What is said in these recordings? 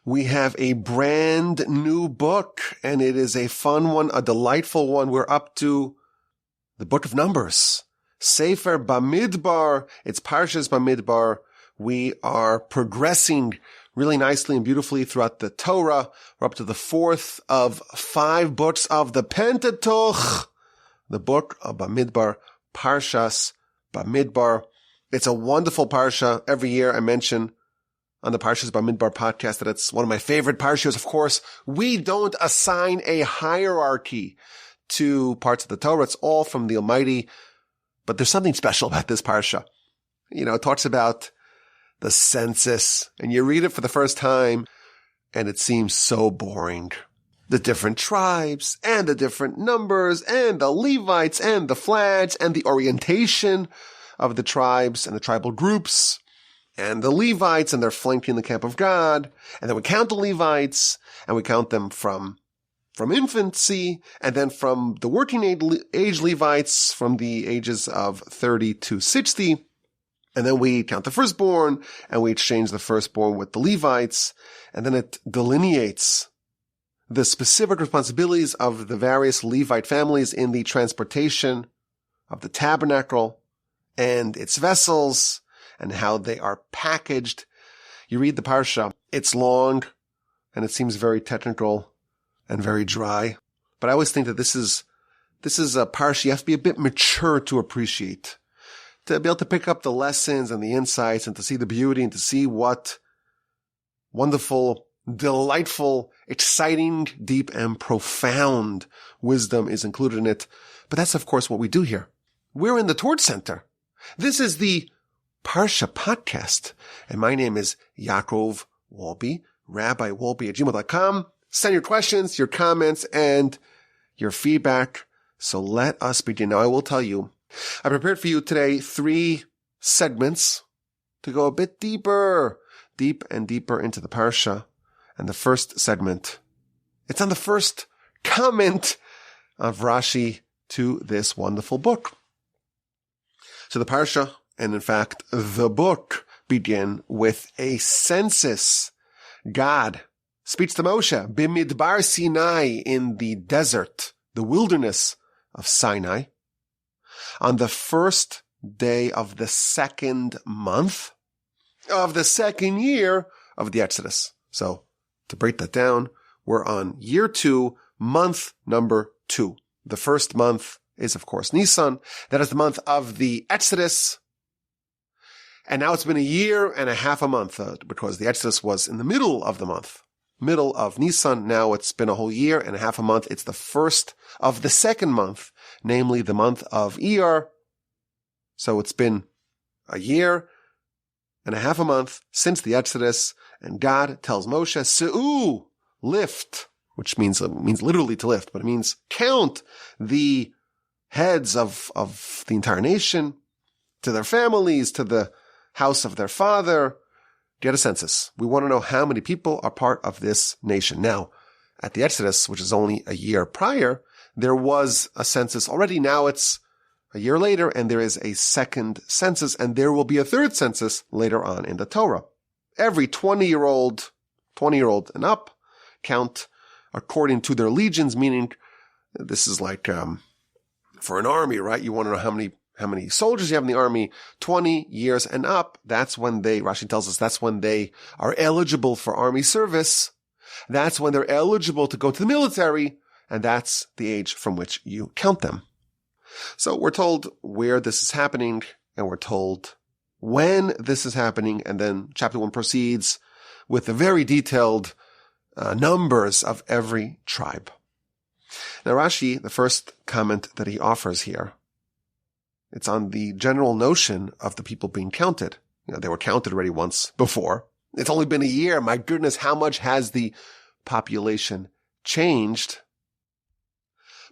We have a brand new book, and it is a fun one, a delightful one. We're up to the book of Numbers, Sefer Bamidbar. It's Parshas Bamidbar. We are progressing really nicely and beautifully throughout the Torah. We're up to the fourth of 5 books of the Pentateuch, the book of Bamidbar, Parshas Bamidbar. It's a wonderful parsha. Every year I mention on the Parshas Bamidbar podcast that it's one of my favorite parshas. Of course, we don't assign a hierarchy to parts of the Torah. It's all from the Almighty. But there's something special about this parsha. You know, it talks about the census, and you read it for the first time, and it seems so boring. The different tribes, and the different numbers, and the Levites, and the flags, and the orientation of the tribes and the tribal groups, and the Levites, and they're flanking the camp of God. And then we count the Levites, and we count them from infancy, and then from the working age Levites, from the ages of 30 to 60. And then we count the firstborn, and we exchange the firstborn with the Levites. And then it delineates the specific responsibilities of the various Levite families in the transportation of the tabernacle and its vessels, and how they are packaged. You read the parsha, it's long, and it seems very technical and very dry. But I always think that this is a parsha you have to be a bit mature to appreciate, to be able to pick up the lessons and the insights, and to see the beauty, and to see what wonderful, delightful, exciting, deep, and profound wisdom is included in it. But that's, of course, what we do here. We're in the Torch Center. This is the Parsha Podcast, and my name is Yaakov Wolbe, RabbiWolbe@gmail.com. Send your questions, your comments, and your feedback. So let us begin. Now, I will tell you, I prepared for you today 3 segments to go a bit deep and deeper into the Parsha. And the first segment, it's on the first comment of Rashi to this wonderful book. So the Parsha, and in fact, the book, begin with a census. God speaks to Moshe, Bamidbar Sinai, in the desert, the wilderness of Sinai, on the first day of the 2nd month of the 2nd year of the Exodus. So, to break that down, we're on year 2, month number 2. The first month is, of course, Nisan. That is the month of the Exodus. And now it's been a year and a half a month, because the Exodus was in the middle of the month, middle of Nisan. Now it's been a whole year and a half a month. It's the first of the 2nd month, namely the month of Iyar. So it's been a year and a half a month since the Exodus, and God tells Moshe, Se'u, lift, which means literally to lift, but it means count the heads of the entire nation, to their families, to the house of their father. Get a census. We want to know how many people are part of this nation. Now, at the Exodus, which is only a year prior, there was a census already. Now it's a year later, and there is a second census, and there will be a third census later on in the Torah. Every 20-year-old and up count according to their legions, meaning this is like for an army, right? You want to know how many soldiers you have in the army. 20 years and up, that's when Rashi tells us, that's when they are eligible for army service. That's when they're eligible to go to the military, and that's the age from which you count them. So we're told where this is happening, and we're told when this is happening, and then chapter 1 proceeds with the very detailed numbers of every tribe. Now Rashi, the first comment that he offers here, it's on the general notion of the people being counted. You know, they were counted already once before. It's only been a year. My goodness, how much has the population changed?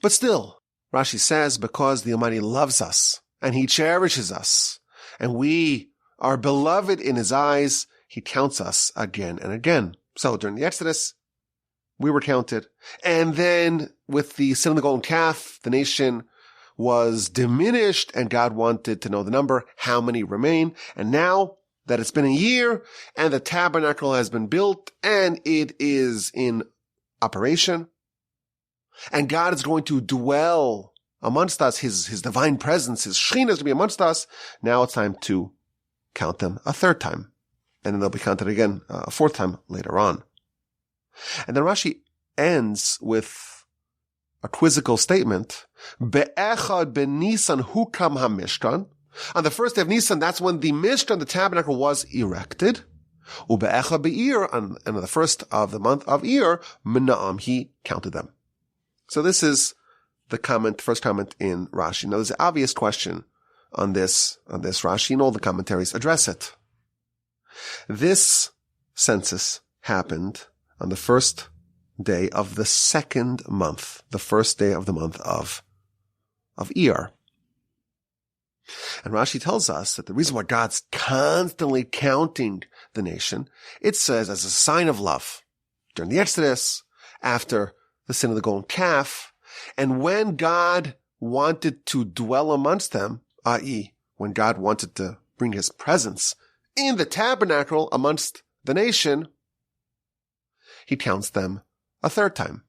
But still, Rashi says, because the Almighty loves us and He cherishes us and we are beloved in His eyes, He counts us again and again. So during the Exodus, we were counted. And then with the sin of the golden calf, the nation was diminished and God wanted to know the number, how many remain. And now that it's been a year and the tabernacle has been built and it is in operation. And God is going to dwell amongst us, his divine presence, his Shekhinah is going to be amongst us. Now it's time to count them a third time. And then they'll be counted again a fourth time later on. And then Rashi ends with a quizzical statement. Be'echad ben-Nisan hukam ha-Mishkan. On the first day of Nisan, that's when the Mishkan, the tabernacle, was erected. Ube'echad be'ir, and on the first of the month of Ir, Mena'am, he counted them. So this is the first comment in Rashi. Now there's an obvious question on this Rashi, and all the commentaries address it. This census happened on the first day of the second month, the first day of the month of Iyar. And Rashi tells us that the reason why God's constantly counting the nation, it says as a sign of love. During the Exodus, after the sin of the golden calf, and when God wanted to dwell amongst them, i.e., when God wanted to bring his presence in the tabernacle amongst the nation, he counts them a third time.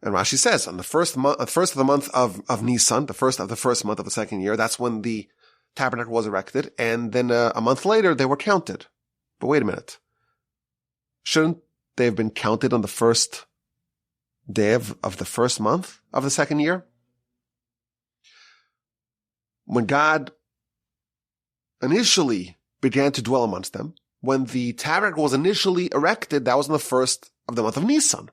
And Rashi says, on the first of the month of Nisan, the first month of the second year, that's when the tabernacle was erected, and then a month later they were counted. But wait a minute. Shouldn't they have been counted on the first day of the first month of the second year? When God initially began to dwell amongst them, when the tabernacle was initially erected, that was in the first of the month of Nisan.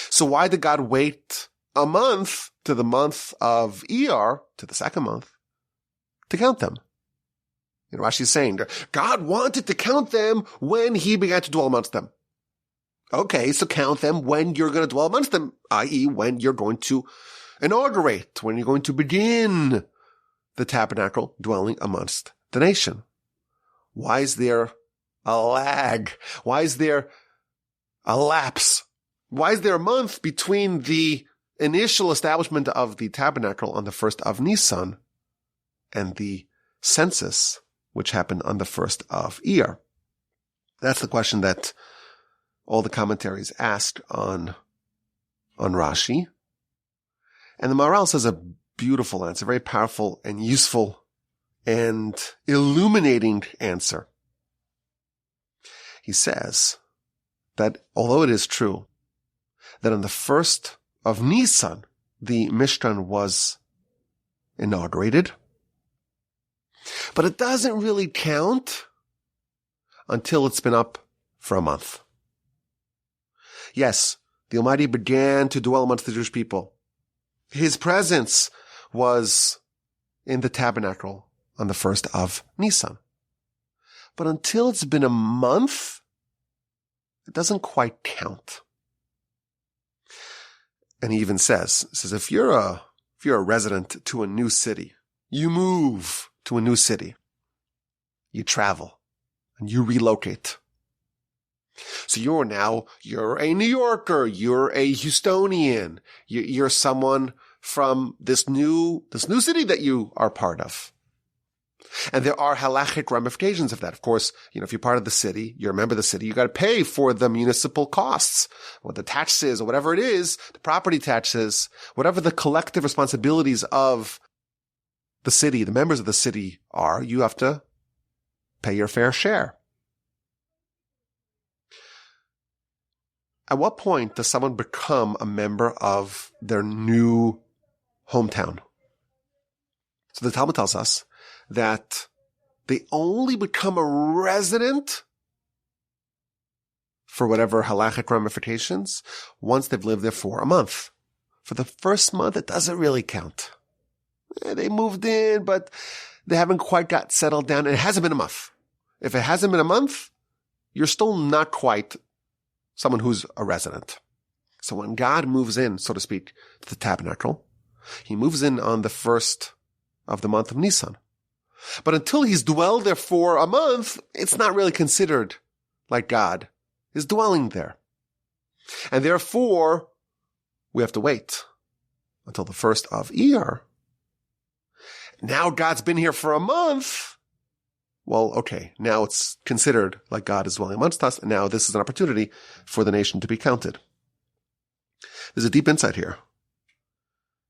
So why did God wait a month to the month of Iyar, to the second month, to count them? You know, Rashi's saying, God wanted to count them when he began to dwell amongst them. Okay, so count them when you're going to dwell amongst them, i.e. when you're going to inaugurate, when you're going to begin the tabernacle dwelling amongst the nation. Why is there a lag? Why is there a lapse? Why is there a month between the initial establishment of the tabernacle on the first of Nisan and the census, which happened on the first of Iyar? That's the question that all the commentaries asked on Rashi. And the Maharal says a beautiful answer, very powerful and useful and illuminating answer. He says that although it is true that on the first of Nisan, the Mishkan was inaugurated, but it doesn't really count until it's been up for a month. Yes, the Almighty began to dwell amongst the Jewish people. His presence was in the tabernacle on the first of Nisan. But until it's been a month, it doesn't quite count. And he even says, if you're a resident to a new city, you move to a new city, you travel, and you relocate. So you're a New Yorker, you're a Houstonian, you're someone from this new city that you are part of. And there are halachic ramifications of that. Of course, if you're part of the city, you're a member of the city, you got to pay for the municipal costs, what the taxes or whatever it is, the property taxes, whatever the collective responsibilities of the city, the members of the city are, you have to pay your fair share. At what point does someone become a member of their new hometown? So the Talmud tells us that they only become a resident for whatever halachic ramifications once they've lived there for a month. For the first month, it doesn't really count. They moved in, but they haven't quite got settled down. It hasn't been a month. If it hasn't been a month, you're still not quite someone who's a resident. So when God moves in, so to speak, to the tabernacle, he moves in on the first of the month of Nisan. But until he's dwelled there for a month, it's not really considered like God is dwelling there. And therefore, we have to wait until the first of Iyar. Now God's been here for a month, well, okay, now it's considered like God is dwelling amongst us, and now this is an opportunity for the nation to be counted. There's a deep insight here.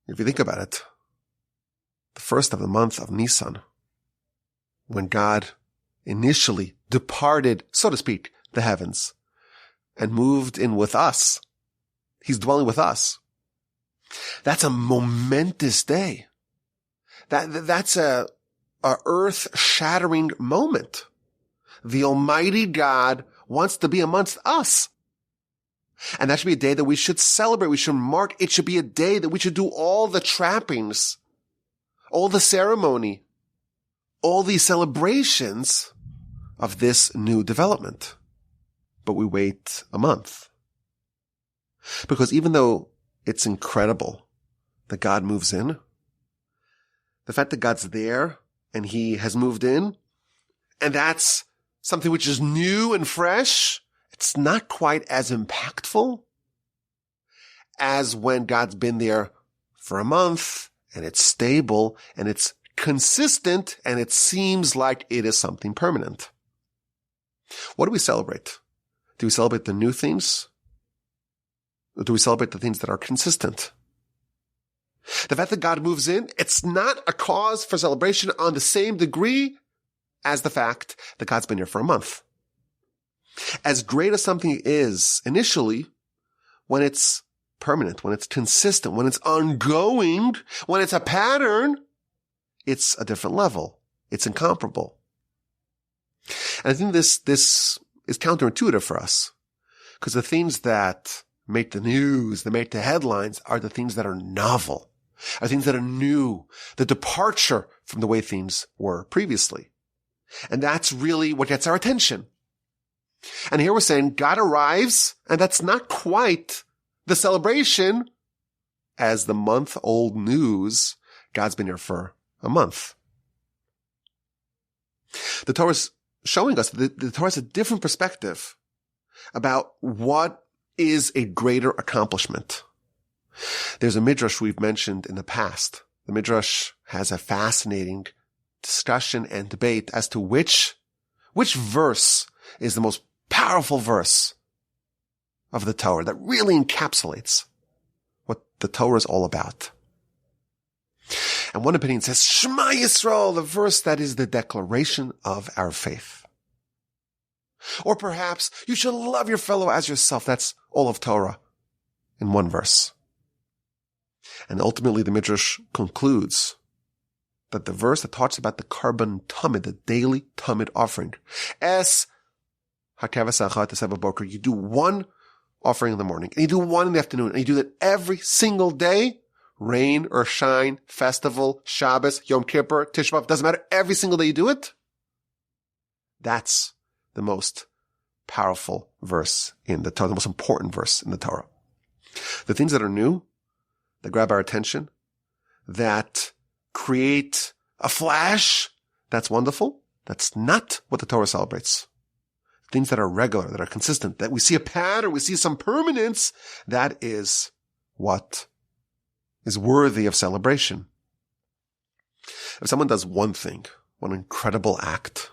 If you think about it, the first of the month of Nisan, when God initially departed, so to speak, the heavens and moved in with us, he's dwelling with us. That's a momentous day. That's a earth-shattering moment. The Almighty God wants to be amongst us. And that should be a day that we should celebrate. We should mark. It should be a day that we should do all the trappings, all the ceremony, all the celebrations of this new development. But we wait a month. Because even though it's incredible that God moves in, the fact that God's there and he has moved in, and that's something which is new and fresh, it's not quite as impactful as when God's been there for a month and it's stable and it's consistent and it seems like it is something permanent. What do we celebrate? Do we celebrate the new things? Or do we celebrate the things that are consistent? The fact that God moves in, it's not a cause for celebration on the same degree as the fact that God's been here for a month. As great as something is initially, when it's permanent, when it's consistent, when it's ongoing, when it's a pattern, it's a different level. It's incomparable. And I think this is counterintuitive for us, because the things that make the news, that make the headlines, are the things that are novel, are things that are new, the departure from the way things were previously. And that's really what gets our attention. And here we're saying God arrives, and that's not quite the celebration as the month-old news. God's been here for a month. The Torah is showing us that the Torah has a different perspective about what is a greater accomplishment. There's a midrash we've mentioned in the past. The midrash has a fascinating discussion and debate as to which verse is the most powerful verse of the Torah that really encapsulates what the Torah is all about. And one opinion says, Shema Yisrael, the verse that is the declaration of our faith. Or perhaps, you should love your fellow as yourself. That's all of Torah in one verse. And ultimately the Midrash concludes that the verse that talks about the Karban Tamid, the daily Tamid offering, you do one offering in the morning, and you do one in the afternoon, and you do that every single day, rain or shine, festival, Shabbos, Yom Kippur, Tisha B'Av, doesn't matter, every single day you do it. That's the most powerful verse in the Torah, the most important verse in the Torah. The things that are new, that grab our attention, that create a flash, that's wonderful. That's not what the Torah celebrates. Things that are regular, that are consistent, that we see a pattern, we see some permanence, that is what is worthy of celebration. If someone does one thing, one incredible act,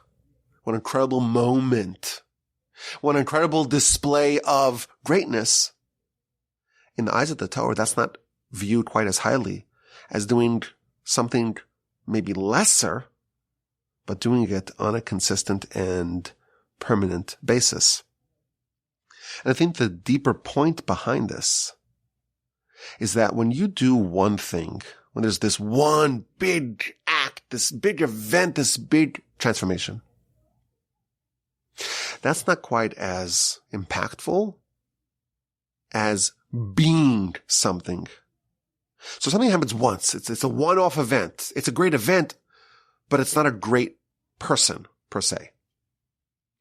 one incredible moment, one incredible display of greatness, in the eyes of the Torah, that's not viewed quite as highly as doing something maybe lesser, but doing it on a consistent and permanent basis. And I think the deeper point behind this is that when you do one thing, when there's this one big act, this big event, this big transformation, that's not quite as impactful as being something. So something happens once. It's a one-off event. It's a great event, but it's not a great person per se.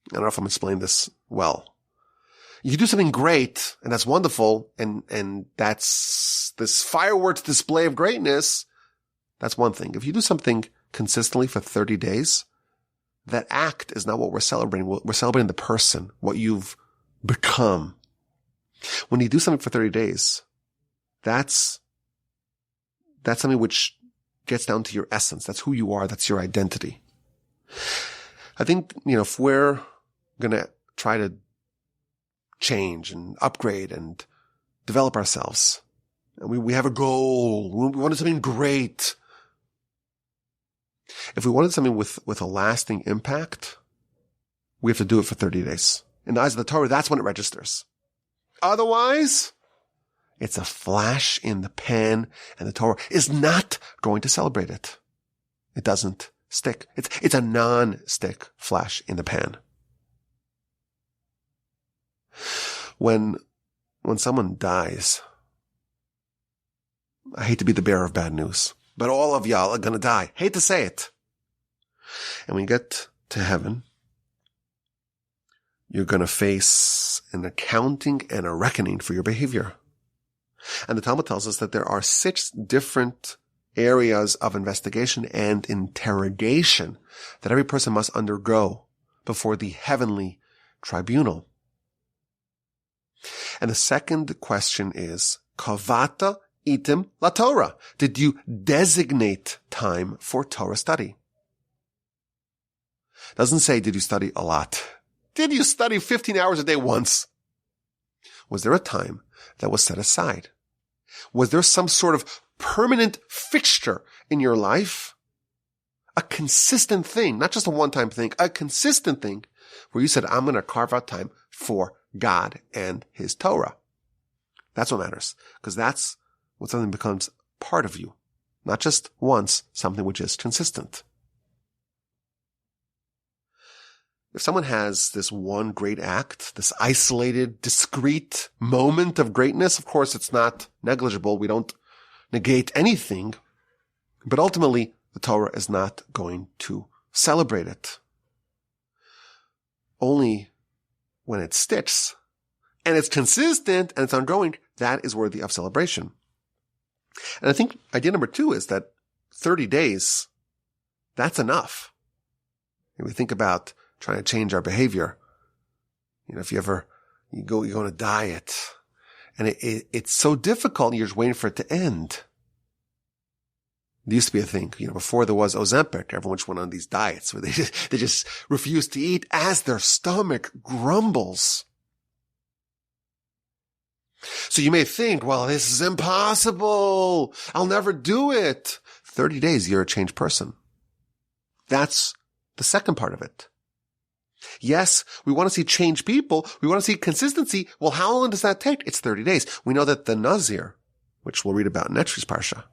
I don't know if I'm explaining this well. You do something great, and that's wonderful, and that's this fireworks display of greatness. That's one thing. If you do something consistently for 30 days, that act is not what we're celebrating. We're celebrating the person, what you've become. When you do something for 30 days, that's something which gets down to your essence. That's who you are. That's your identity. I think, if we're going to try to change and upgrade and develop ourselves, and we have a goal, we wanted something great. If we wanted something with a lasting impact, we have to do it for 30 days. In the eyes of the Torah, that's when it registers. Otherwise, it's a flash in the pan, and the Torah is not going to celebrate it. It doesn't stick. It's a non-stick flash in the pan. When someone dies, I hate to be the bearer of bad news, but all of y'all are going to die. Hate to say it. And when you get to heaven, you're going to face an accounting and a reckoning for your behavior. And the Talmud tells us that there are 6 different areas of investigation and interrogation that every person must undergo before the heavenly tribunal. And the second question is, Kavata itim la Torah. Did you designate time for Torah study? Doesn't say, did you study a lot? Did you study 15 hours a day once? Was there a time that was set aside? Was there some sort of permanent fixture in your life? A consistent thing, not just a one-time thing, a consistent thing where you said, I'm going to carve out time for God and His Torah. That's what matters, because that's when something becomes part of you, not just once, something which is consistent. If someone has this one great act, this isolated, discrete moment of greatness, of course, it's not negligible. We don't negate anything, but ultimately, the Torah is not going to celebrate it. Only when it sticks, and it's consistent, and it's ongoing, that is worthy of celebration. And I think idea number 2 is that 30 days, that's enough. When we think about trying to change our behavior, if you go on a diet, and it's so difficult, you're just waiting for it to end. There used to be a thing, before there was Ozempic, everyone just went on these diets where they just refused to eat as their stomach grumbles. So you may think, well, this is impossible. I'll never do it. 30 days, you're a changed person. That's the second part of it. Yes, we want to see changed people. We want to see consistency. Well, how long does that take? It's 30 days. We know that the Nazir, which we'll read about in next week's Parsha,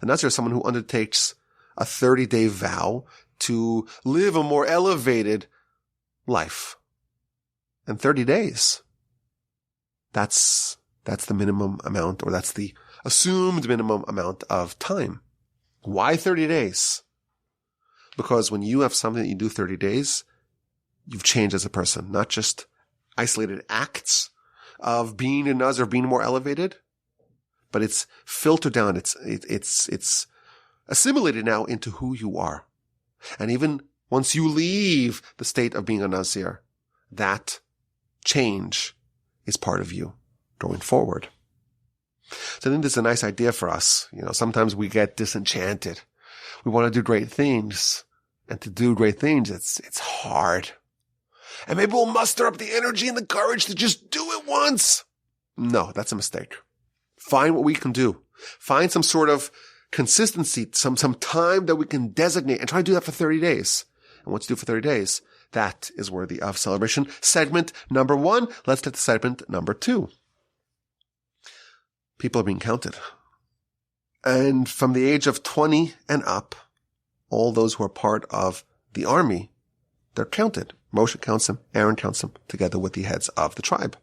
the Nazir is someone who undertakes a 30-day vow to live a more elevated life. And 30 days, that's the minimum amount, or that's the assumed minimum amount of time. Why 30 days? Because when you have something that you do 30 days, you've changed as a person, not just isolated acts of being a Nazir, being more elevated, but it's filtered down. It's assimilated now into who you are. And even once you leave the state of being a Nazir, that change is part of you going forward. So I think this is a nice idea for us. Sometimes we get disenchanted. We want to do great things, and to do great things, it's hard. And maybe we'll muster up the energy and the courage to just do it once. No, that's a mistake. Find what we can do. Find some sort of consistency, some time that we can designate, and try to do that for 30 days. And once you do it for 30 days, that is worthy of celebration. Segment number 1. Let's get to segment number 2. People are being counted. And from the age of 20 and up, all those who are part of the army, they're counted. Moshe counts them, Aaron counts them, together with the heads of the tribe.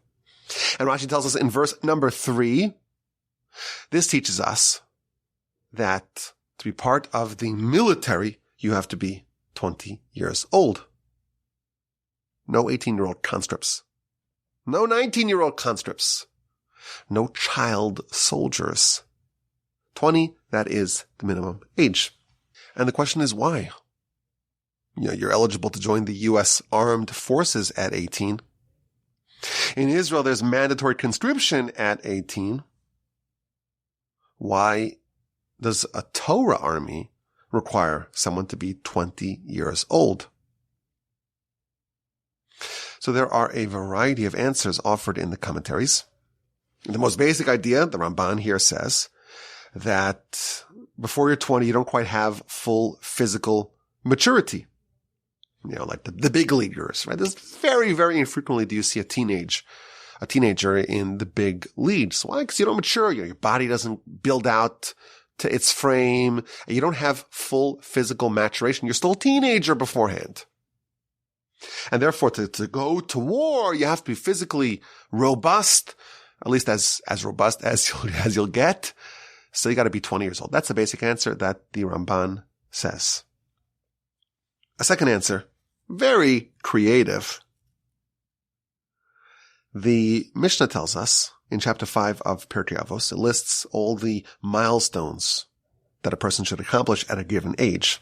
And Rashi tells us in verse number 3, this teaches us that to be part of the military, you have to be 20 years old. No 18-year-old conscripts. No 19-year-old conscripts. No child soldiers. 20, that is the minimum age. And the question is why? You're eligible to join the U.S. Armed Forces at 18. In Israel, there's mandatory conscription at 18. Why does a Torah army require someone to be 20 years old? So there are a variety of answers offered in the commentaries. The most basic idea, the Ramban here says, that before you're 20, you don't quite have full physical maturity. Like the big leaguers, right? This very, very infrequently do you see a teenager in the big leagues. Why? Because you don't mature. Your body doesn't build out to its frame. And you don't have full physical maturation. You're still a teenager beforehand. And therefore, to go to war, you have to be physically robust, at least as robust as you'll get. So you got to be 20 years old. That's the basic answer that the Ramban says. A second answer, very creative. The Mishnah tells us in chapter 5 of Pirkei Avos, it lists all the milestones that a person should accomplish at a given age.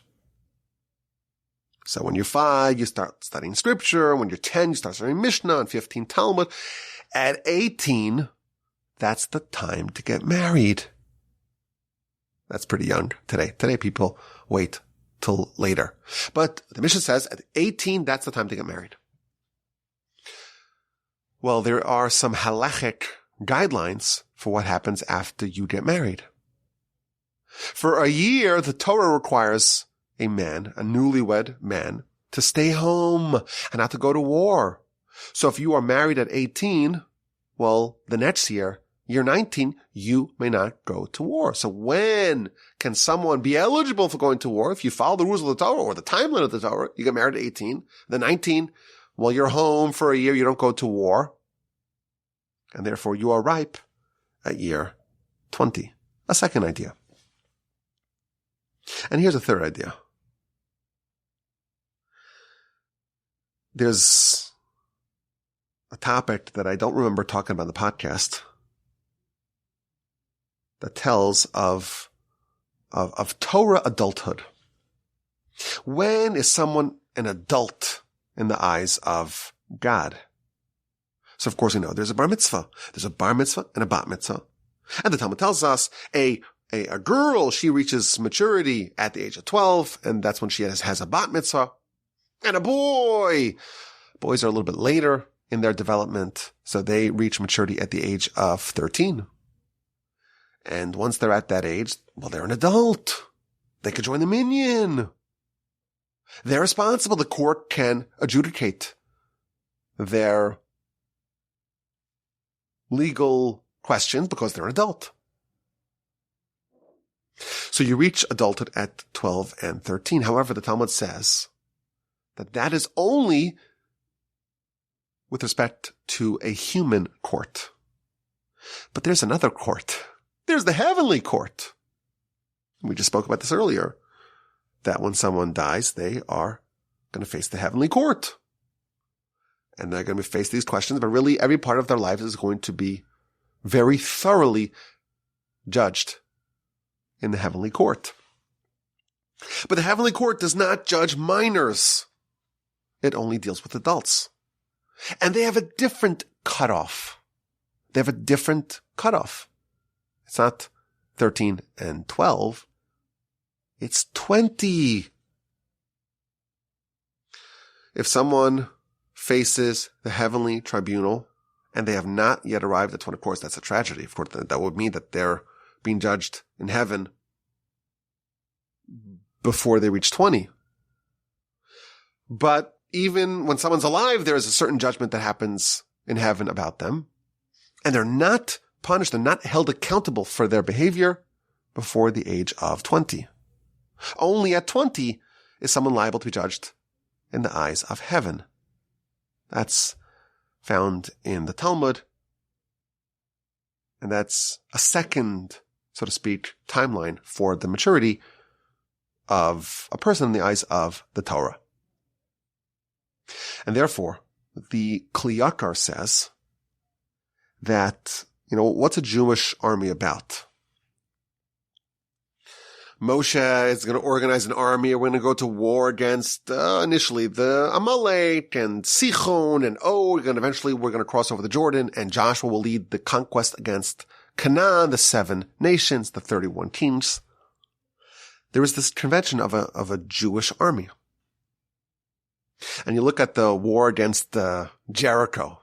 So when you're 5, you start studying scripture. When you're 10, you start studying Mishnah, and 15, Talmud. At 18, that's the time to get married. That's pretty young today. Today people wait till later. But the Mishnah says at 18, that's the time to get married. Well, there are some halachic guidelines for what happens after you get married. For a year, the Torah requires a man, a newlywed man, to stay home and not to go to war. So if you are married at 18, well, the next year, year 19, you may not go to war. So when can someone be eligible for going to war? If you follow the rules of the Torah or the timeline of the Torah, you get married at 18. Then 19, well, you're home for a year, you don't go to war. And therefore you are ripe at year 20. A second idea. And here's a third idea. There's a topic that I don't remember talking about in the podcast that tells of Torah adulthood. When is someone an adult in the eyes of God? So of course we know there's a bar mitzvah. There's a bar mitzvah and a bat mitzvah. And the Talmud tells us a girl, she reaches maturity at the age of 12, and that's when she has a bat mitzvah. And a boy, boys are a little bit later in their development, so they reach maturity at the age of 13. And once they're at that age, well, they're an adult. They could join the minyan. They're responsible. The court can adjudicate their legal questions because they're an adult. So you reach adulthood at 12 and 13. However, the Talmud says that is only with respect to a human court. But there's another court. There's the heavenly court. We just spoke about this earlier, that when someone dies, they are going to face the heavenly court. And they're going to face these questions, but really every part of their life is going to be very thoroughly judged in the heavenly court. But the heavenly court does not judge minors. It only deals with adults. And they have a different cutoff. It's not 13 and 12. It's 20. If someone faces the heavenly tribunal and they have not yet arrived at 20, of course, that's a tragedy. Of course, that would mean that they're being judged in heaven before they reach 20. But even when someone's alive, there is a certain judgment that happens in heaven about them. And they're not punished, they're not held accountable for their behavior before the age of 20. Only at 20 is someone liable to be judged in the eyes of heaven. That's found in the Talmud. And that's a second, so to speak, timeline for the maturity of a person in the eyes of the Torah. And therefore, the Kli Yakar says that, what's a Jewish army about? Moshe is going to organize an army. We're going to go to war against, initially the Amalek and Sichon and Og, and eventually we're going to cross over the Jordan, and Joshua will lead the conquest against Canaan, the 7 nations, the 31 kings. There is this convention of a Jewish army. And you look at the war against Jericho.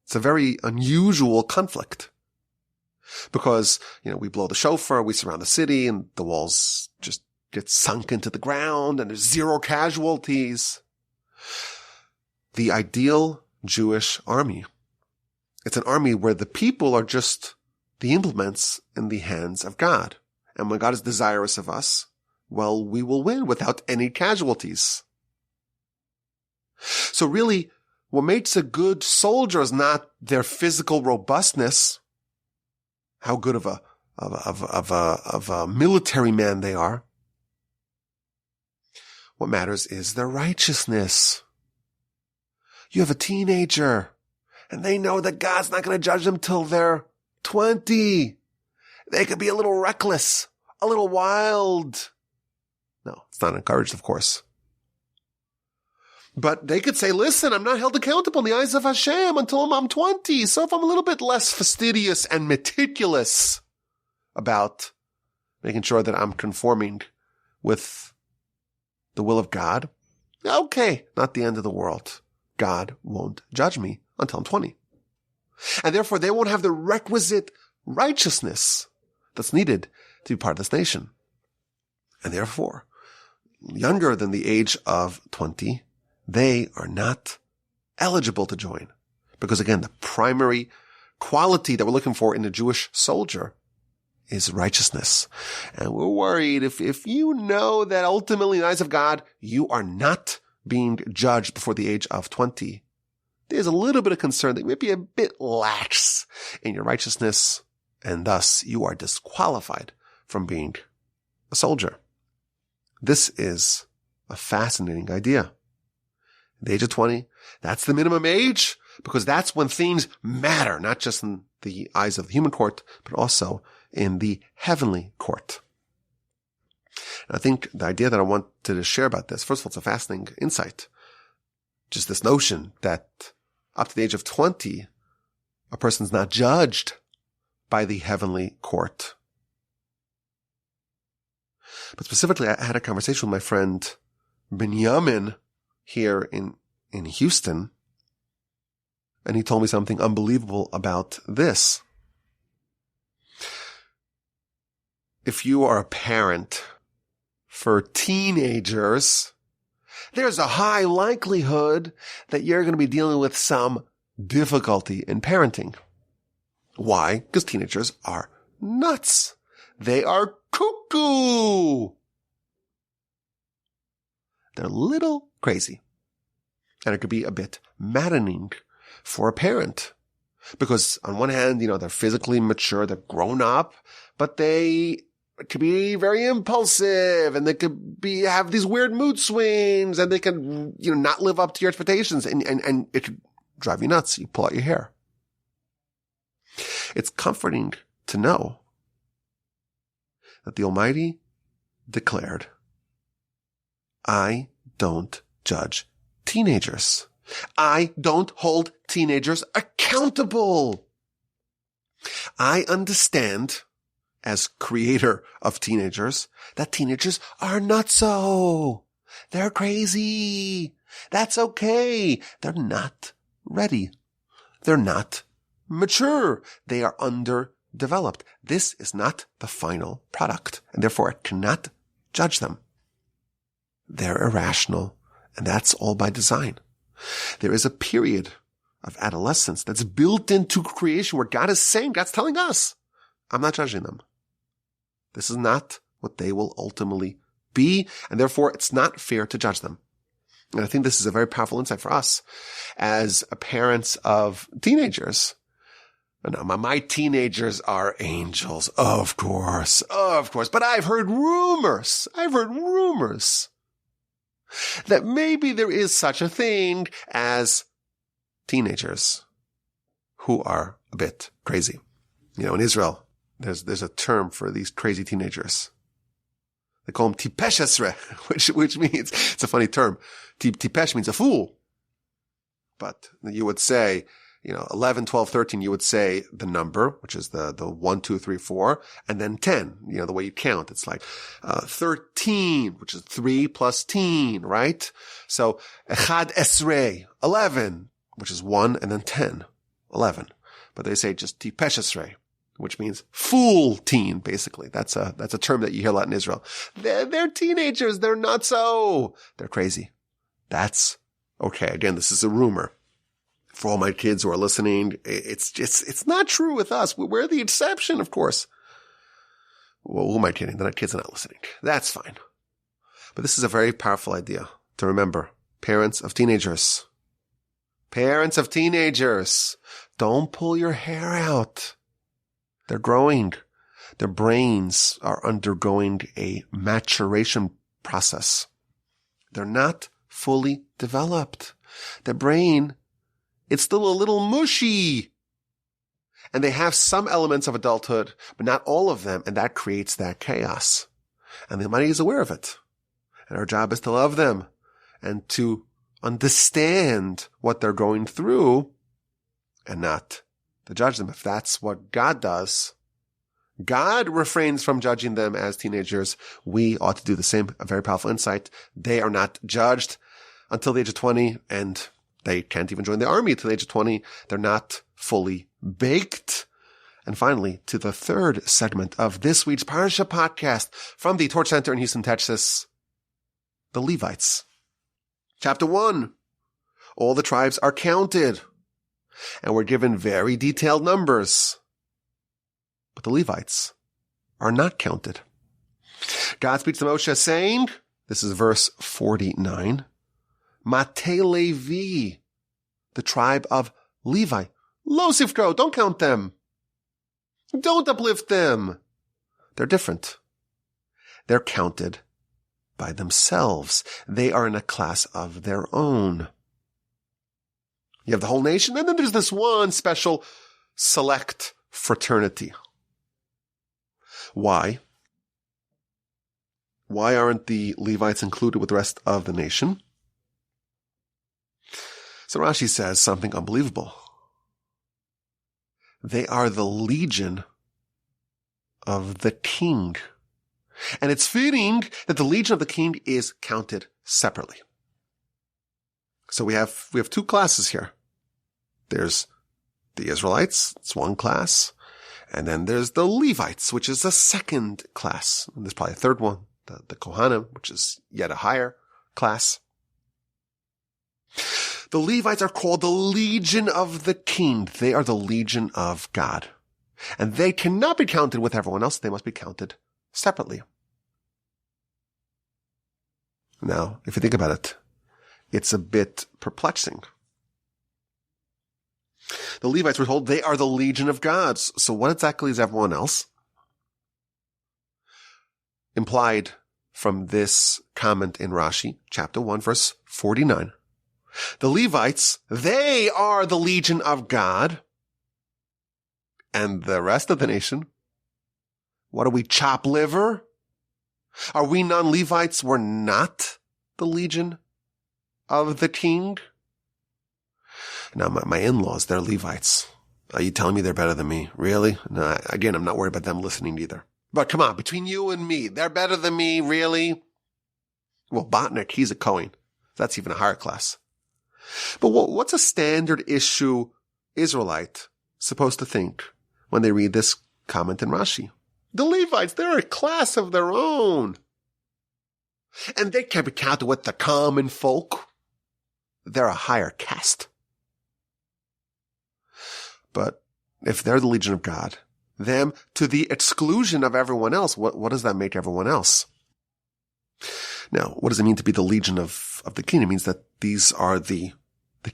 It's a very unusual conflict because, we blow the shofar, we surround the city, and the walls just get sunk into the ground, and there's 0 casualties. The ideal Jewish army. It's an army where the people are just the implements in the hands of God. And when God is desirous of us, well, we will win without any casualties. So really, what makes a good soldier is not their physical robustness, how good of a military man they are. What matters is their righteousness. You have a teenager, and they know that God's not going to judge them till they're 20. They could be a little reckless, a little wild. No, it's not encouraged, of course. But they could say, listen, I'm not held accountable in the eyes of Hashem until I'm 20. So if I'm a little bit less fastidious and meticulous about making sure that I'm conforming with the will of God, okay, not the end of the world. God won't judge me until I'm 20. And therefore, they won't have the requisite righteousness that's needed to be part of this nation. And therefore, younger than the age of 20, they are not eligible to join. Because again, the primary quality that we're looking for in a Jewish soldier is righteousness. And we're worried if you know that ultimately in the eyes of God, you are not being judged before the age of 20. There's a little bit of concern that you may be a bit lax in your righteousness, and thus you are disqualified from being a soldier. This is a fascinating idea. The age of 20, that's the minimum age, because that's when things matter, not just in the eyes of the human court, but also in the heavenly court. And I think the idea that I wanted to share about this, first of all, it's a fascinating insight. Just this notion that up to the age of 20, a person's not judged by the heavenly court. But specifically, I had a conversation with my friend Binyamin here in Houston, and he told me something unbelievable about this. If you are a parent for teenagers, there's a high likelihood that you're going to be dealing with some difficulty in parenting. Why? Because teenagers are nuts. They are cuckoo. They're a little crazy. And it could be a bit maddening for a parent. Because on one hand, they're physically mature, they're grown up, but they could be very impulsive, and they could have these weird mood swings, and they can, not live up to your expectations, and it could drive you nuts. You pull out your hair. It's comforting to know that the Almighty declared, I don't judge teenagers. I don't hold teenagers accountable. I understand, as creator of teenagers, that teenagers are nutso. They're crazy. That's okay. They're not ready. They're not mature. They are underdeveloped. This is not the final product, and therefore I cannot judge them. They're irrational, and that's all by design. There is a period of adolescence that's built into creation where God is saying, God's telling us, I'm not judging them. This is not what they will ultimately be, and therefore it's not fair to judge them. And I think this is a very powerful insight for us as parents of teenagers. Now, my teenagers are angels, of course, but I've heard rumors that maybe there is such a thing as teenagers who are a bit crazy. In Israel, there's a term for these crazy teenagers. They call them tipesh esrei, which means, it's a funny term. Tipesh means a fool. But you would say, 11, 12, 13, you would say the number, which is the 1, 2, 3, 4, and then 10, the way you count. It's like 13, which is 3 plus teen, right? So echad esrei, 11, which is 1, and then 10, 11. But they say just tipesh esrei, which means fool teen, basically. That's a term that you hear a lot in Israel. They're teenagers. They're not so. They're crazy. That's okay. Again, this is a rumor. For all my kids who are listening, it's not true with us. We're the exception, of course. Well, who am I kidding? The kids are not listening. That's fine. But this is a very powerful idea to remember. Parents of teenagers. Don't pull your hair out. They're growing. Their brains are undergoing a maturation process. They're not fully developed. Their brain, it's still a little mushy. And they have some elements of adulthood, but not all of them. And that creates that chaos. And the Almighty is aware of it. And our job is to love them and to understand what they're going through and not to judge them. If that's what God does, God refrains from judging them as teenagers. We ought to do the same. A very powerful insight. They are not judged until the age of 20, and they can't even join the army until the age of 20. They're not fully baked. And finally, to the third segment of this week's Parsha Podcast from the Torch Center in Houston, Texas, the Levites. Chapter 1. All the tribes are counted, and we're given very detailed numbers. But the Levites are not counted. God speaks to Moshe saying, this is verse 49, Mate Levi, the tribe of Levi. Lo sifko, don't count them. Don't uplift them. They're different. They're counted by themselves. They are in a class of their own. You have the whole nation, and then there's this one special select fraternity. Why? Why aren't the Levites included with the rest of the nation? So Rashi says something unbelievable. They are the legion of the king. And it's fitting that the legion of the king is counted separately. So we have two classes here. There's the Israelites, it's one class. And then there's the Levites, which is a second class. And there's probably a third one, the Kohanim, which is yet a higher class. The Levites are called the legion of the king. They are the legion of God. And they cannot be counted with everyone else. They must be counted separately. Now, if you think about it, it's a bit perplexing. The Levites were told they are the legion of gods. So what exactly is everyone else? Implied from this comment in Rashi, chapter 1, verse 49. The Levites, they are the legion of God. And the rest of the nation, what are we, chop liver? Are we non-Levites? We're not the legion of the king? Now, my in-laws, they're Levites. Are you telling me they're better than me? Really? No, again, I'm not worried about them listening either. But come on, between you and me, they're better than me, really? Well, Botnick, he's a Kohen. That's even a higher class. But what's a standard issue Israelite supposed to think when they read this comment in Rashi? The Levites, they're a class of their own. And they can't be counted with the common folk. They're a higher caste. But if they're the legion of God, them to the exclusion of everyone else, what does that make everyone else? Now, what does it mean to be the legion of the king? It means that these are the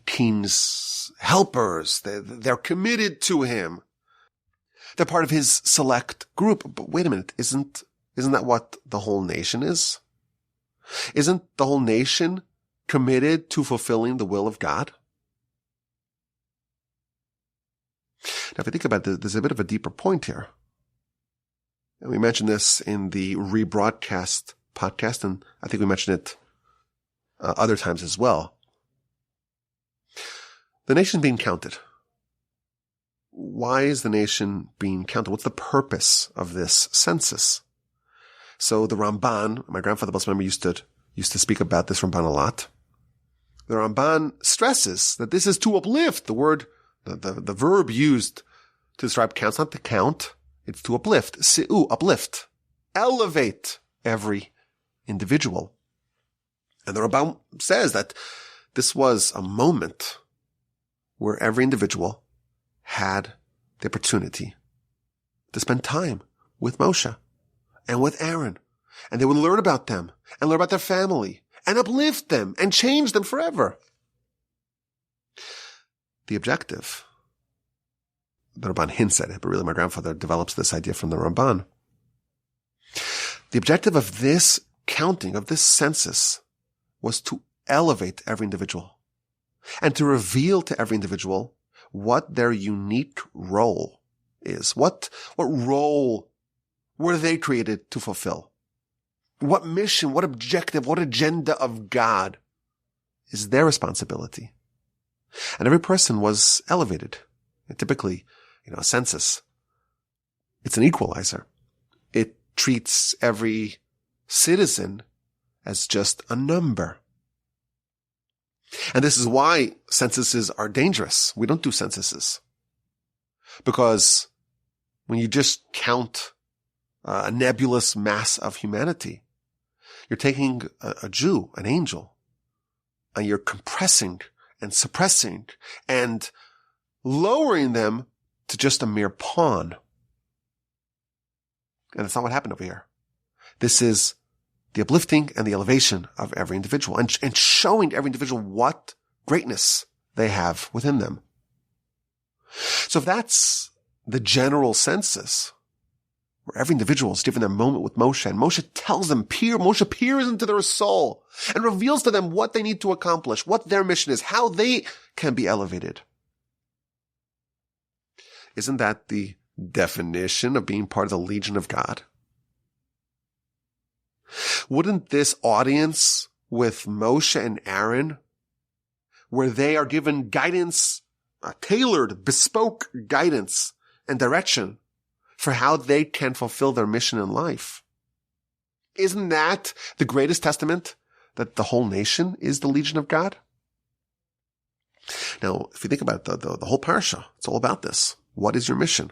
king's helpers. They're committed to him. They're part of his select group. But wait a minute, isn't that what the whole nation is? Isn't the whole nation committed to fulfilling the will of God? Now, if you think about it, there's a bit of a deeper point here. And we mentioned this in the rebroadcast podcast, and I think we mentioned it other times as well. The nation's being counted. why is the nation being counted? What's the purpose of this census? So the Ramban, my grandfather member used to speak about this Ramban a lot. The Ramban stresses that this is to uplift. The word, the verb used to describe counts, not to count. It's to uplift. Si'u, uplift. Elevate every individual. And the Ramban says that this was a moment where every individual had the opportunity to spend time with Moshe and with Aaron. And they would learn about them and learn about their family and uplift them and change them forever. The objective, the Ramban hints at it, but really my grandfather develops this idea from the Ramban. The objective of this counting, of this census, was to elevate every individual and to reveal to every individual what their unique role is. What role were they created to fulfill? What mission, what objective, what agenda of God is their responsibility? And every person was elevated. And typically, a census, it's an equalizer. It treats every citizen as just a number. And this is why censuses are dangerous. We don't do censuses. Because when you just count a nebulous mass of humanity, you're taking a Jew, an angel, and you're compressing and suppressing and lowering them to just a mere pawn. And that's not what happened over here. This is the uplifting and the elevation of every individual and showing every individual what greatness they have within them. So if that's the general census, where every individual is given their moment with Moshe, and Moshe tells them, Moshe peers into their soul and reveals to them what they need to accomplish, what their mission is, how they can be elevated. Isn't that the definition of being part of the Legion of God? Wouldn't this audience with Moshe and Aaron, where they are given guidance, tailored, bespoke guidance and direction for how they can fulfill their mission in life, isn't that the greatest testament that the whole nation is the Legion of God? Now, if you think about the whole Parsha, it's all about this. What is your mission?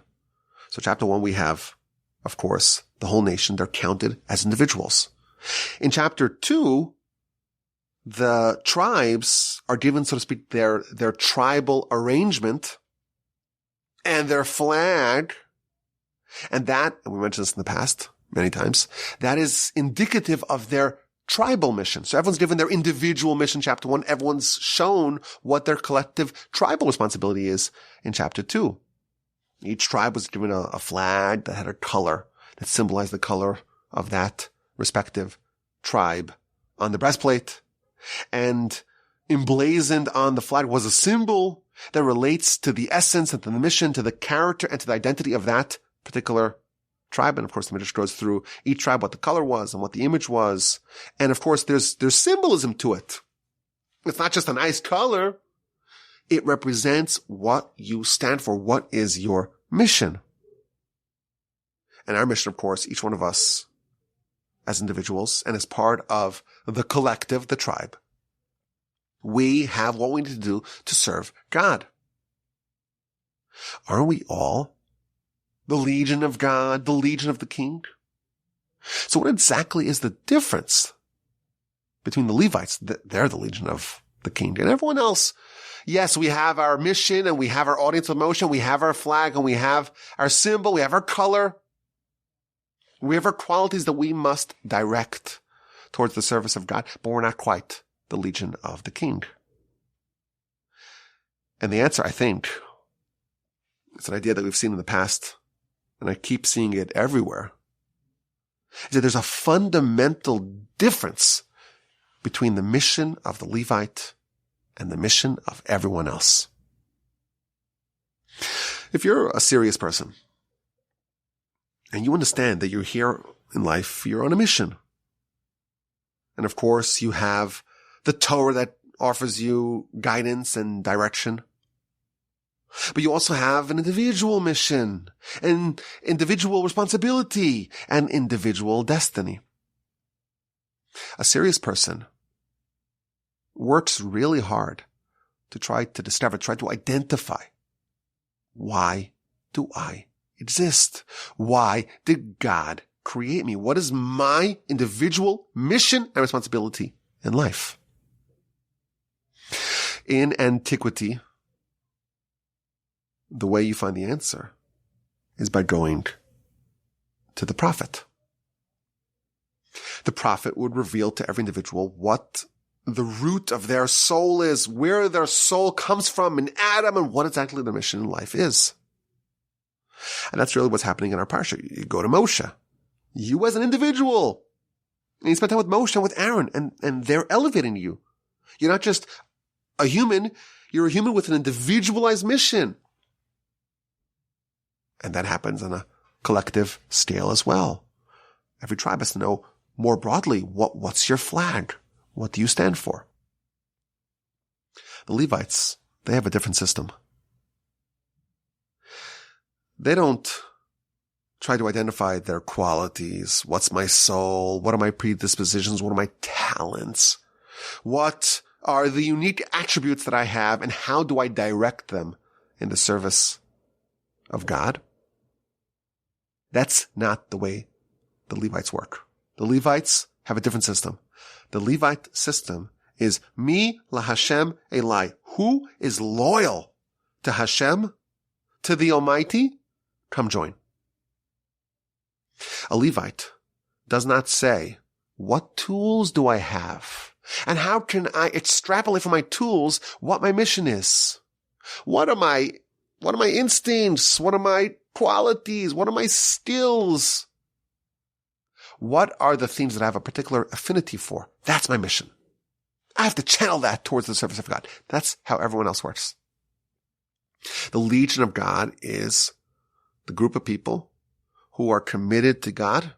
So chapter 1, we have, of course, the whole nation. They're counted as individuals. In chapter 2, the tribes are given, so to speak, their tribal arrangement and their flag. And that, and we mentioned this in the past many times, that is indicative of their tribal mission. So everyone's given their individual mission, chapter 1. Everyone's shown what their collective tribal responsibility is in chapter 2. Each tribe was given a flag that had a color that symbolized the color of that respective tribe on the breastplate. And emblazoned on the flag was a symbol that relates to the essence and to the mission, to the character and to the identity of that particular tribe. And of course, the Midrash goes through each tribe, what the color was and what the image was. And of course, there's symbolism to it. It's not just a nice color. It represents what you stand for. What is your mission? And our mission, of course, each one of us as individuals and as part of the collective, the tribe, we have what we need to do to serve God. Aren't we all the Legion of God, the Legion of the King? So what exactly is the difference between the Levites? They're the Legion of the King, and everyone else. Yes, we have our mission and we have our audience of Moshe, we have our flag and we have our symbol, we have our color. We have our qualities that we must direct towards the service of God, but we're not quite the Legion of the King. And the answer, I think, it's an idea that we've seen in the past, and I keep seeing it everywhere, is that there's a fundamental difference between the mission of the Levite and the mission of everyone else. If you're a serious person, and you understand that you're here in life, you're on a mission. And of course, you have the Torah that offers you guidance and direction. But you also have an individual mission, an individual responsibility, and individual destiny. A serious person works really hard to try to discover, try to identify, why do I exist? Why did God create me? What is my individual mission and responsibility in life? In antiquity, the way you find the answer is by going to the prophet. The prophet would reveal to every individual what the root of their soul is, where their soul comes from in Adam, and what exactly their mission in life is. And that's really what's happening in our Parsha. You go to Moshe. You as an individual. And you spend time with Moshe and with Aaron, and they're elevating you. You're not just a human, you're a human with an individualized mission. And that happens on a collective scale as well. Every tribe has to know more broadly, what's your flag? What do you stand for? The Levites, they have a different system. They don't try to identify their qualities. What's my soul? What are my predispositions? What are my talents? What are the unique attributes that I have, and how do I direct them in the service of God? That's not the way the Levites work. The Levites have a different system. The Levite system is Mi LaHashem Elai. Who is loyal to Hashem, to the Almighty? Come join. A Levite does not say, what tools do I have? And how can I extrapolate from my tools what my mission is? What are my instincts? What are my qualities? What are my skills? What are the things that I have a particular affinity for? That's my mission. I have to channel that towards the service of God. That's how everyone else works. The Legion of God is the group of people who are committed to God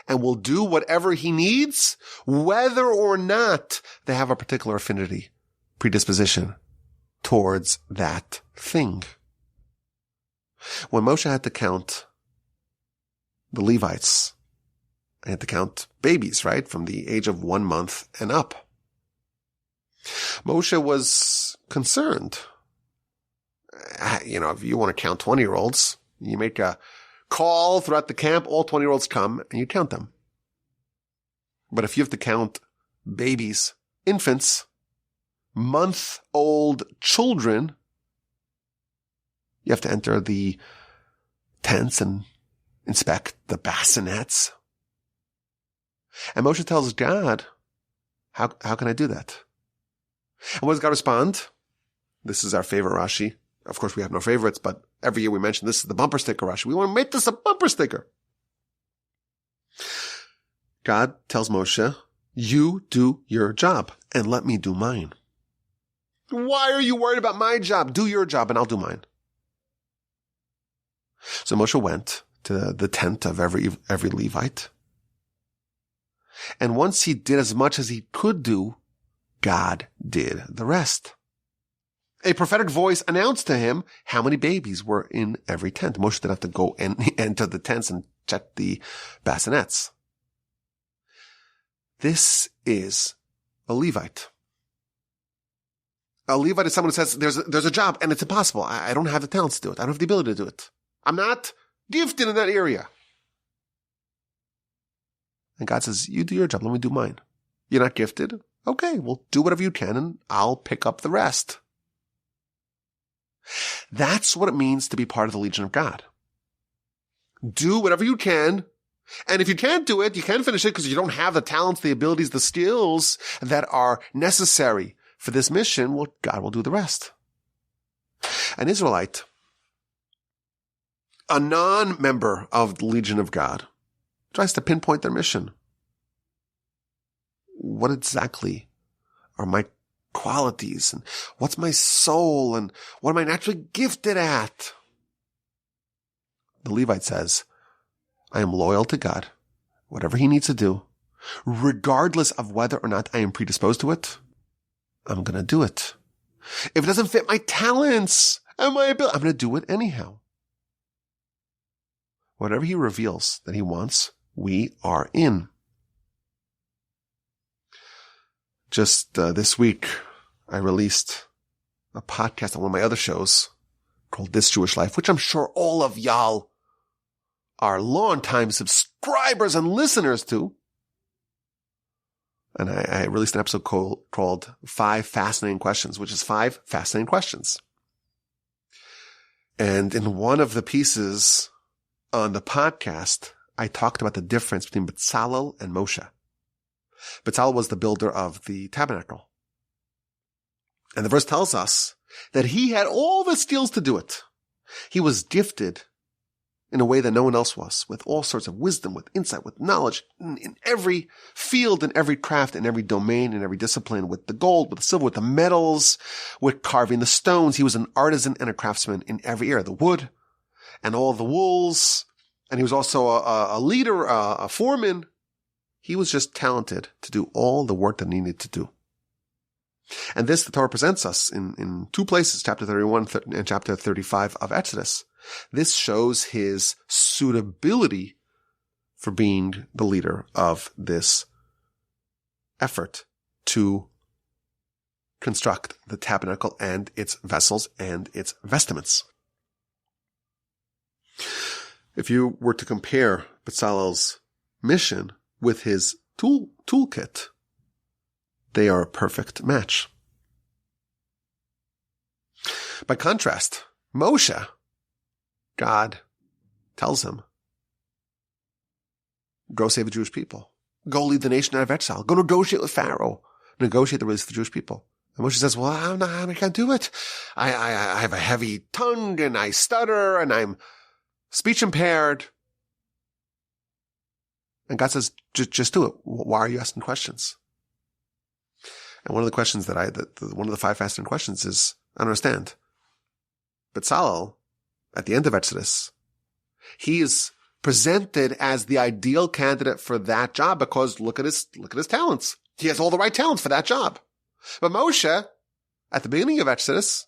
and will do whatever He needs, whether or not they have a particular affinity, predisposition towards that thing. When Moshe had to count the Levites, he had to count babies, right? From the age of 1 month and up. Moshe was concerned. If you want to count 20-year-olds, you make a call throughout the camp, all 20-year-olds come, and you count them. But if you have to count babies, infants, month-old children, you have to enter the tents and inspect the bassinets. And Moshe tells God, how can I do that? And what does God respond? This is our favorite Rashi. Of course, we have no favorites, but every year we mention this is the bumper sticker Rashi. We want to make this a bumper sticker. God tells Moshe, you do your job and let me do mine. Why are you worried about my job? Do your job and I'll do mine. So Moshe went to the tent of every Levite. And once he did as much as he could do, God did the rest. A prophetic voice announced to him how many babies were in every tent. Moshe didn't have to go and enter the tents and check the bassinets. This is a Levite. A Levite is someone who says, there's a job and it's impossible. I don't have the talents to do it. I don't have the ability to do it. I'm not gifted in that area. And God says, you do your job. Let me do mine. You're not gifted? Okay, well, do whatever you can and I'll pick up the rest. That's what it means to be part of the Legion of God. Do whatever you can. And if you can't do it, you can't finish it because you don't have the talents, the abilities, the skills that are necessary for this mission. Well, God will do the rest. An Israelite, a non-member of the Legion of God, tries to pinpoint their mission. What exactly are my qualities, and what's my soul, and what am I naturally gifted at? The Levite says, I am loyal to God, whatever He needs to do, regardless of whether or not I am predisposed to it, I'm going to do it. If it doesn't fit my talents, and my ability. I'm going to do it anyhow. Whatever he reveals that he wants, we are in. Just this week, I released a podcast on one of my other shows called This Jewish Life, which I'm sure all of y'all are long-time subscribers and listeners to. And I released an episode called 5 Fascinating Questions, which is 5 fascinating questions. And in one of the pieces on the podcast, I talked about the difference between Bezalel and Moshe. Bezalel was the builder of the tabernacle. And the verse tells us that he had all the skills to do it. He was gifted in a way that no one else was, with all sorts of wisdom, with insight, with knowledge, in every field, in every craft, in every domain, in every discipline, with the gold, with the silver, with the metals, with carving the stones. He was an artisan and a craftsman in every area, the wood and all the wools. And he was also a leader, a foreman. He was just talented to do all the work that he needed to do. And this, the Torah presents us in 2 places, chapter 31 and chapter 35 of Exodus. This shows his suitability for being the leader of this effort to construct the tabernacle and its vessels and its vestments. If you were to compare Bezalel's mission with his toolkit, they are a perfect match. By contrast, Moshe, God tells him, go save the Jewish people. Go lead the nation out of exile. Go negotiate with Pharaoh. Negotiate the release of the Jewish people. And Moshe says, well, I can't do it. I have a heavy tongue and I stutter and I'm speech impaired. And God says, just do it. Why are you asking questions? And one of the questions one of the 5 fascinating questions is, I don't understand. Bezalel, at the end of Exodus, he is presented as the ideal candidate for that job because look at his talents. He has all the right talents for that job. But Moshe, at the beginning of Exodus,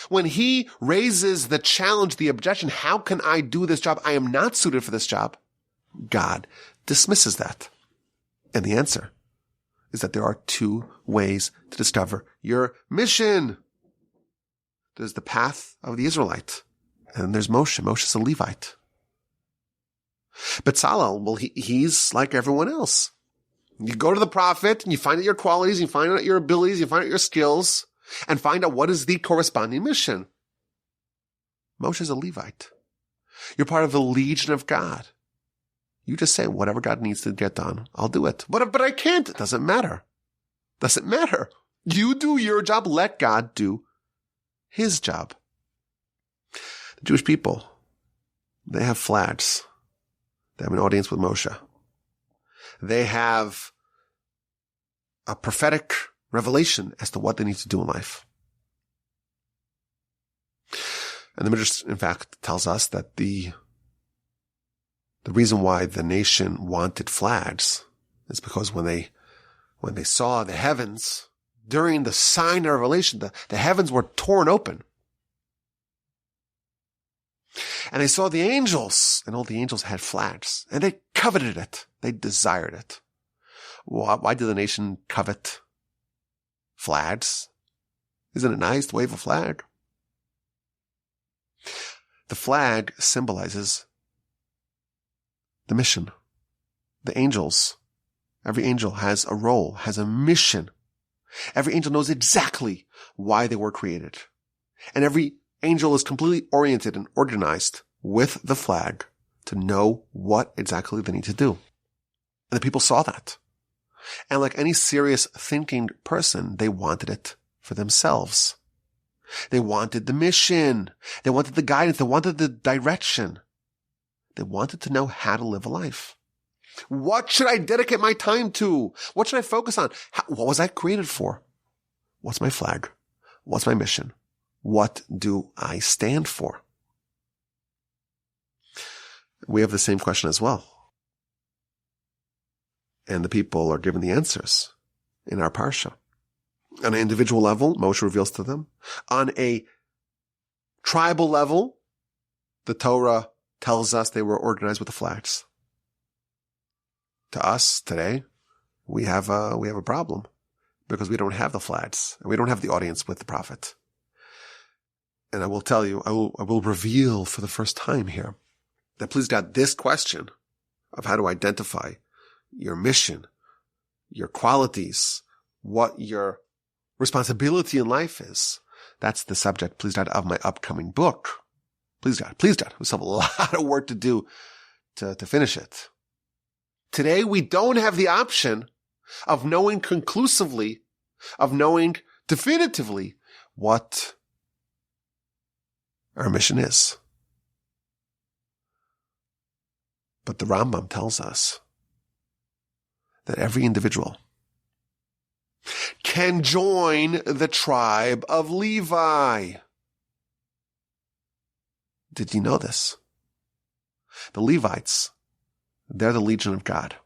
when he raises the challenge, the objection, how can I do this job? I am not suited for this job. God dismisses that. And the answer is that there are 2 ways to discover your mission. There's the path of the Israelite, and there's Moshe. Moshe's a Levite. Bezalel, well, he's like everyone else. You go to the prophet, and you find out your qualities, you find out your abilities, you find out your skills, and find out what is the corresponding mission. Moshe's a Levite. You're part of the legion of God. You just say, whatever God needs to get done, I'll do it. But I can't. It doesn't matter. Doesn't matter. You do your job. Let God do his job. The Jewish people, they have flags. They have an audience with Moshe. They have a prophetic revelation as to what they need to do in life. And the Midrash, in fact, tells us that the reason why the nation wanted flags is because when they saw the heavens, during the sign of revelation, the heavens were torn open. And they saw the angels, and all the angels had flags, and they coveted it. They desired it. Why did the nation covet flags? Isn't it nice to wave a flag? The flag symbolizes the mission. The angels. Every angel has a role, has a mission. Every angel knows exactly why they were created. And every angel is completely oriented and organized with the flag to know what exactly they need to do. And the people saw that. And like any serious thinking person, they wanted it for themselves. They wanted the mission. They wanted the guidance. They wanted the direction. They wanted to know how to live a life. What should I dedicate my time to? What should I focus on? What was I created for? What's my flag? What's my mission? What do I stand for? We have the same question as well. And the people are given the answers in our Parsha. On an individual level, Moshe reveals to them. On a tribal level, the Torah tells us they were organized with the flags. To us today, we have a problem because we don't have the flags and we don't have the audience with the prophet. And I will tell you, I will reveal for the first time here that please God, this question of how to identify your mission, your qualities, what your responsibility in life is, that's the subject, please God, of my upcoming book. Please God. We still have a lot of work to do to finish it. Today, we don't have the option of knowing conclusively, of knowing definitively what our mission is. But the Rambam tells us that every individual can join the tribe of Levi. Did you know this? The Levites, they're the legion of God.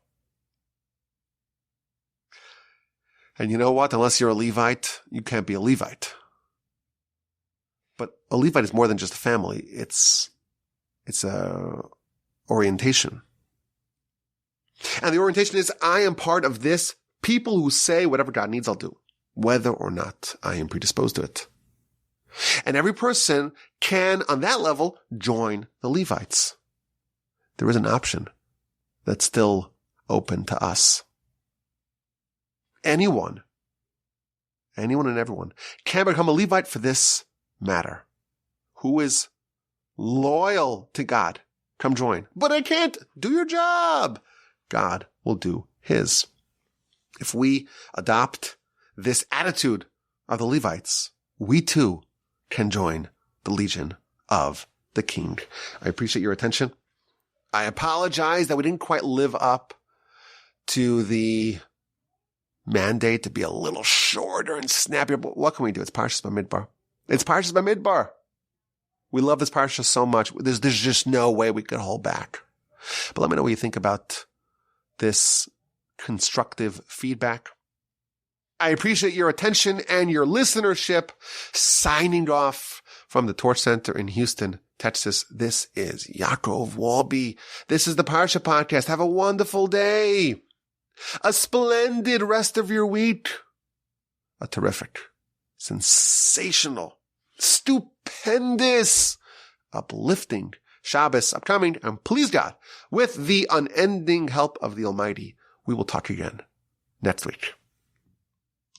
And you know what? Unless you're a Levite, you can't be a Levite. But a Levite is more than just a family. It's a orientation. And the orientation is, I am part of this people who say whatever God needs, I'll do, whether or not I am predisposed to it. And every person can, on that level, join the Levites. There is an option that's still open to us. Anyone and everyone can become a Levite for this matter. Who is loyal to God, come join. But I can't. Do your job. God will do his. If we adopt this attitude of the Levites, we too can join the legion of the King. I appreciate your attention. I apologize that we didn't quite live up to the mandate to be a little shorter and snappier, but what can we do? It's Parshas Bamidbar. It's Parshas Bamidbar. We love this Parsha so much. There's just no way we could hold back. But let me know what you think about this constructive feedback. I appreciate your attention and your listenership. Signing off from the Torch Center in Houston, Texas. This is Yaakov Walby. This is the Parsha Podcast. Have a wonderful day. A splendid rest of your week. A terrific, sensational, stupendous, uplifting Shabbos upcoming. And please God, with the unending help of the Almighty, we will talk again next week.